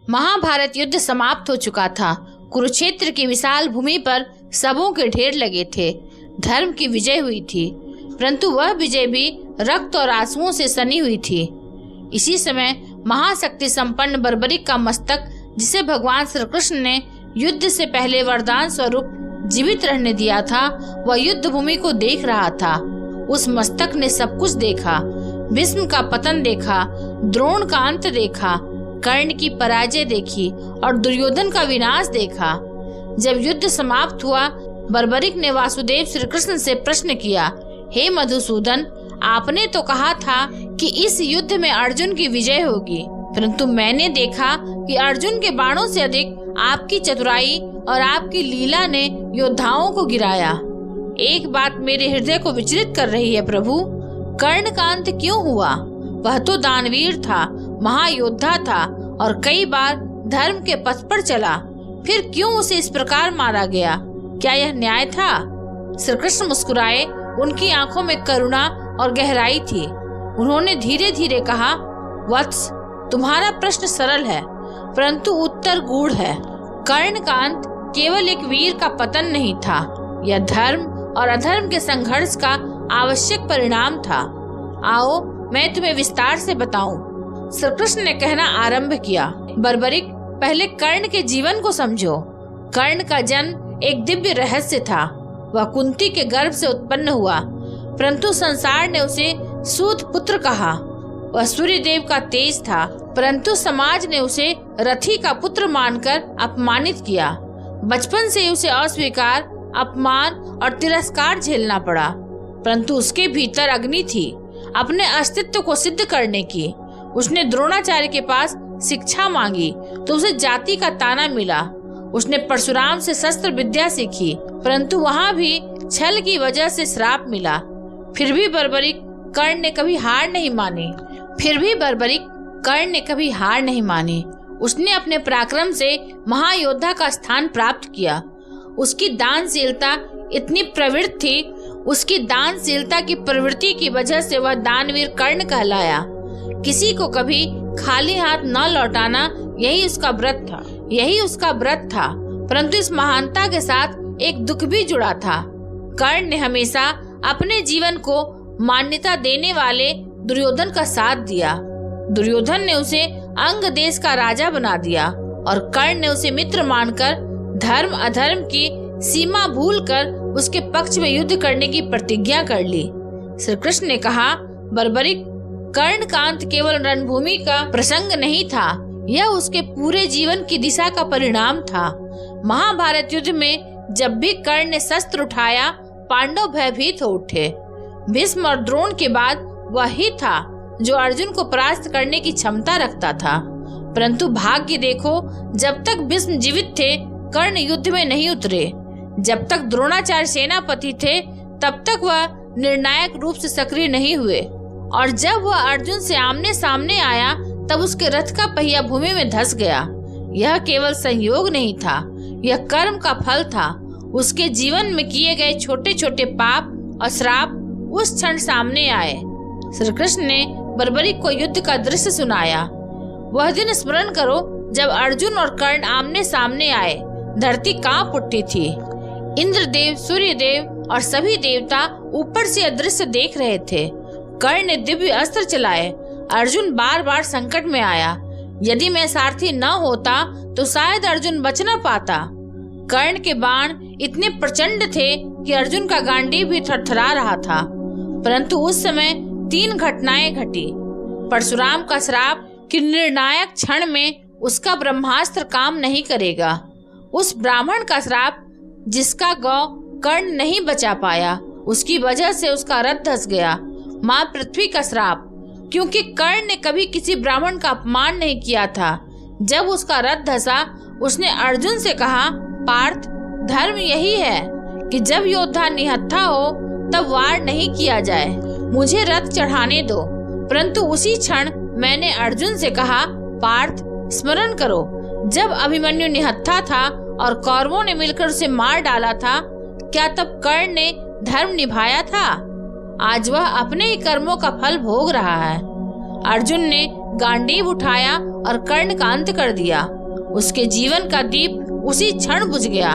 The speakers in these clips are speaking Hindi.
महाभारत युद्ध समाप्त हो चुका था। कुरुक्षेत्र की विशाल भूमि पर शवों के ढेर लगे थे। धर्म की विजय हुई थी, परंतु वह विजय भी रक्त और आंसुओं से सनी हुई थी। इसी समय महाशक्ति संपन्न बर्बरिक का मस्तक, जिसे भगवान श्री कृष्ण ने युद्ध से पहले वरदान स्वरूप जीवित रहने दिया था, वह युद्ध भूमि को देख रहा था। उस मस्तक ने सब कुछ देखा। भीष्म का पतन देखा, द्रोण का अंत देखा, कर्ण की पराजय देखी और दुर्योधन का विनाश देखा। जब युद्ध समाप्त हुआ, बर्बरिक ने वासुदेव श्री कृष्ण से प्रश्न किया, हे मधुसूदन, आपने तो कहा था कि इस युद्ध में अर्जुन की विजय होगी, परंतु मैंने देखा कि अर्जुन के बाणों से अधिक आपकी चतुराई और आपकी लीला ने योद्धाओं को गिराया। एक बात मेरे हृदय को विचलित कर रही है प्रभु, कर्ण का अंत क्यों हुआ? वह तो दानवीर था, महायोद्धा था और कई बार धर्म के पथ पर चला, फिर क्यों उसे इस प्रकार मारा गया? क्या यह न्याय था? श्री कृष्ण मुस्कुराए। उनकी आंखों में करुणा और गहराई थी। उन्होंने धीरे धीरे कहा, वत्स, तुम्हारा प्रश्न सरल है, परंतु उत्तर गूढ़ है। कर्ण का अंत केवल एक वीर का पतन नहीं था, यह धर्म और अधर्म के संघर्ष का आवश्यक परिणाम था। आओ मैं तुम्हें विस्तार से बताऊं। श्री कृष्ण ने कहना आरंभ किया, बर्बरिक, पहले कर्ण के जीवन को समझो। कर्ण का जन्म एक दिव्य रहस्य था। वह कुंती के गर्भ से उत्पन्न हुआ, परंतु संसार ने उसे सूत पुत्र कहा। वह सूर्य देव का तेज था, परंतु समाज ने उसे रथी का पुत्र मानकर अपमानित किया। बचपन से उसे अस्वीकार, अपमान और तिरस्कार झेलना पड़ा, परंतु उसके भीतर अग्नि थी अपने अस्तित्व को सिद्ध करने की। उसने द्रोणाचार्य के पास शिक्षा मांगी तो उसे जाति का ताना मिला। उसने परशुराम से शस्त्र विद्या सीखी, परंतु वहाँ भी छल की वजह से श्राप मिला। फिर भी बर्बरिक कर्ण ने कभी हार नहीं मानी। उसने अपने पराक्रम से महायोद्धा का स्थान प्राप्त किया। उसकी दानशीलता इतनी प्रवृत्त थी, उसकी दानशीलता की प्रवृत्ति की वजह से वह दानवीर कर्ण कहलाया। किसी को कभी खाली हाथ न लौटाना, यही उसका व्रत था। परंतु इस महानता के साथ एक दुख भी जुड़ा था। कर्ण ने हमेशा अपने जीवन को मान्यता देने वाले दुर्योधन का साथ दिया। दुर्योधन ने उसे अंग देश का राजा बना दिया और कर्ण ने उसे मित्र मानकर धर्म अधर्म की सीमा भूलकर उसके पक्ष में युद्ध करने की प्रतिज्ञा कर ली। श्री कृष्ण ने कहा, बर्बरिक, कर्ण का अंत केवल रणभूमि का प्रसंग नहीं था, यह उसके पूरे जीवन की दिशा का परिणाम था। महाभारत युद्ध में जब भी कर्ण ने शस्त्र उठाया, पांडव भयभीत हो उठे। भीष्म और द्रोण के बाद वही था जो अर्जुन को परास्त करने की क्षमता रखता था। परंतु भाग्य देखो, जब तक भीष्म जीवित थे, कर्ण युद्ध में नहीं उतरे। जब तक द्रोणाचार्य सेनापति थे, तब तक वह निर्णायक रूप से सक्रिय नहीं हुए, और जब वह अर्जुन से आमने सामने आया, तब उसके रथ का पहिया भूमि में धंस गया। यह केवल संयोग नहीं था, यह कर्म का फल था। उसके जीवन में किए गए छोटे छोटे पाप और श्राप उस क्षण सामने आए। श्री कृष्ण ने बर्बरिक को युद्ध का दृश्य सुनाया। वह दिन स्मरण करो जब अर्जुन और कर्ण आमने सामने आए। धरती कांप उठी थी। इंद्रदेव, सूर्यदेव और सभी देवता ऊपर से अदृश्य देख रहे थे। कर्ण ने दिव्य अस्त्र चलाए। अर्जुन बार बार संकट में आया। यदि मैं सारथी न होता तो शायद अर्जुन बच न पाता। कर्ण के बाण इतने प्रचंड थे कि अर्जुन का गांडीव भी थरथरा रहा था। परंतु उस समय 3 घटनाएं घटी। परशुराम का श्राप कि निर्णायक क्षण में उसका ब्रह्मास्त्र काम नहीं करेगा। उस ब्राह्मण का श्राप जिसका गौ कर्ण नहीं बचा पाया, उसकी वजह से उसका रथ धंस गया। माँ पृथ्वी का श्राप, क्योंकि कर्ण ने कभी किसी ब्राह्मण का अपमान नहीं किया था। जब उसका रथ धंसा, उसने अर्जुन से कहा, पार्थ, धर्म यही है कि जब योद्धा निहत्था हो तब वार नहीं किया जाए। मुझे रथ चढ़ाने दो। परंतु उसी क्षण मैंने अर्जुन से कहा, पार्थ, स्मरण करो, जब अभिमन्यु निहत्था था और कौरवों ने मिलकर उसे मार डाला था, क्या तब कर्ण ने धर्म निभाया था? आज वह अपने ही कर्मों का फल भोग रहा है। अर्जुन ने गांडीव उठाया और कर्ण का अंत कर दिया। उसके जीवन का दीप उसी क्षण बुझ गया।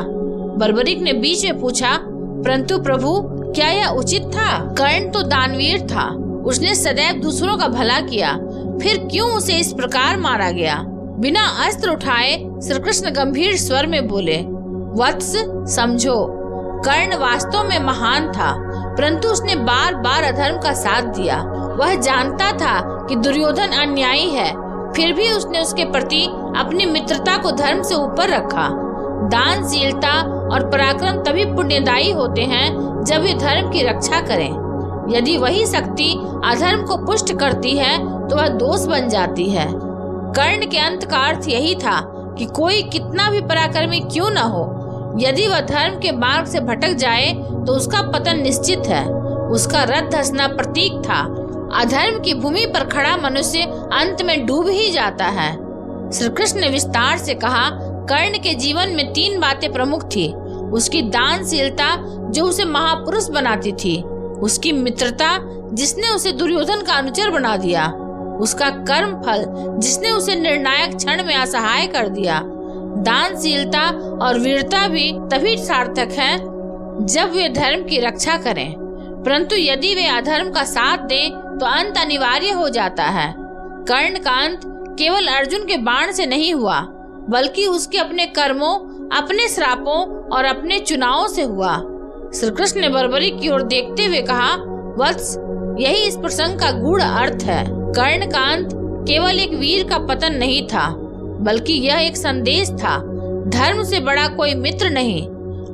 बर्बरीक ने बीच में पूछा, परंतु प्रभु, क्या यह उचित था? कर्ण तो दानवीर था, उसने सदैव दूसरों का भला किया, फिर क्यों उसे इस प्रकार मारा गया? बिना अस्त्र उठाए श्री कृष्ण गंभीर स्वर में बोले, वत्स समझो, कर्ण वास्तव में महान था, परंतु उसने बार बार अधर्म का साथ दिया। वह जानता था कि दुर्योधन अन्यायी है, फिर भी उसने उसके प्रति अपनी मित्रता को धर्म से ऊपर रखा। दानशीलता और पराक्रम तभी पुण्यदायी होते हैं जब वे धर्म की रक्षा करें। यदि वही शक्ति अधर्म को पुष्ट करती है तो वह दोष बन जाती है। कर्ण के अंत का अर्थ यही था कि कोई कितना भी पराक्रमी क्यों न हो, यदि वह धर्म के मार्ग से भटक जाए तो उसका पतन निश्चित है। उसका रथ धंसना प्रतीक था। अधर्म की भूमि पर खड़ा मनुष्य अंत में डूब ही जाता है। श्री कृष्ण ने विस्तार से कहा, कर्ण के जीवन में 3 बातें प्रमुख थी। उसकी दानशीलता जो उसे महापुरुष बनाती थी, उसकी मित्रता जिसने उसे दुर्योधन का अनुचर बना दिया, उसका कर्म फल जिसने उसे निर्णायक क्षण में असहाय कर दिया। दानशीलता और वीरता भी तभी सार्थक है जब वे धर्म की रक्षा करें, परंतु यदि वे अधर्म का साथ दें तो अंत अनिवार्य हो जाता है। कर्ण का अंत केवल अर्जुन के बाण से नहीं हुआ, बल्कि उसके अपने कर्मों, अपने श्रापों और अपने चुनावों से हुआ। श्री कृष्ण ने बर्बरीक की ओर देखते हुए कहा, वत्स, यही इस प्रसंग का गूढ़ अर्थ है। कर्ण का अंत केवल एक वीर का पतन नहीं था, बल्कि यह एक संदेश था। धर्म से बड़ा कोई मित्र नहीं।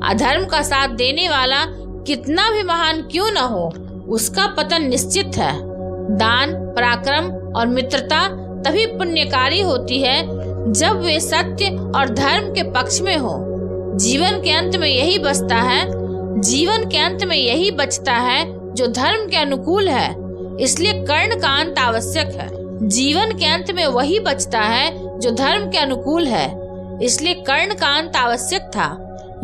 अधर्म का साथ देने वाला कितना भी महान क्यों न हो, उसका पतन निश्चित है। दान, पराक्रम और मित्रता तभी पुण्यकारी होती है जब वे सत्य और धर्म के पक्ष में हो। जीवन के अंत में यही बचता है जो धर्म के अनुकूल है, इसलिए कर्ण का अंत आवश्यक है। जीवन के अंत में वही बचता है जो धर्म के अनुकूल है, इसलिए कर्ण का अंत आवश्यक था।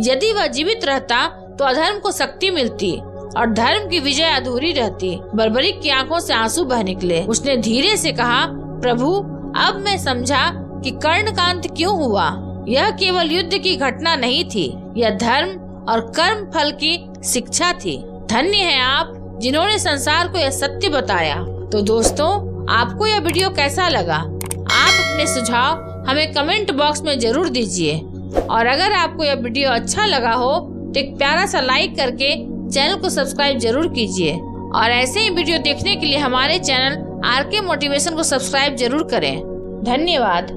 यदि वह जीवित रहता तो अधर्म को शक्ति मिलती और धर्म की विजय अधूरी रहती। बर्बरीक की आंखों से आंसू बह निकले। उसने धीरे से कहा, प्रभु, अब मैं समझा कि कर्ण का अंत क्यों हुआ। यह केवल युद्ध की घटना नहीं थी, यह धर्म और कर्म फल की शिक्षा थी। धन्य है आप जिन्होंने संसार को यह सत्य बताया। तो दोस्तों, आपको यह वीडियो कैसा लगा? आप अपने सुझाव हमें कमेंट बॉक्स में जरूर दीजिए, और अगर आपको यह वीडियो अच्छा लगा हो तो एक प्यारा सा लाइक करके चैनल को सब्सक्राइब जरूर कीजिए, और ऐसे ही वीडियो देखने के लिए हमारे चैनल RK मोटिवेशन को सब्सक्राइब जरूर करें। धन्यवाद।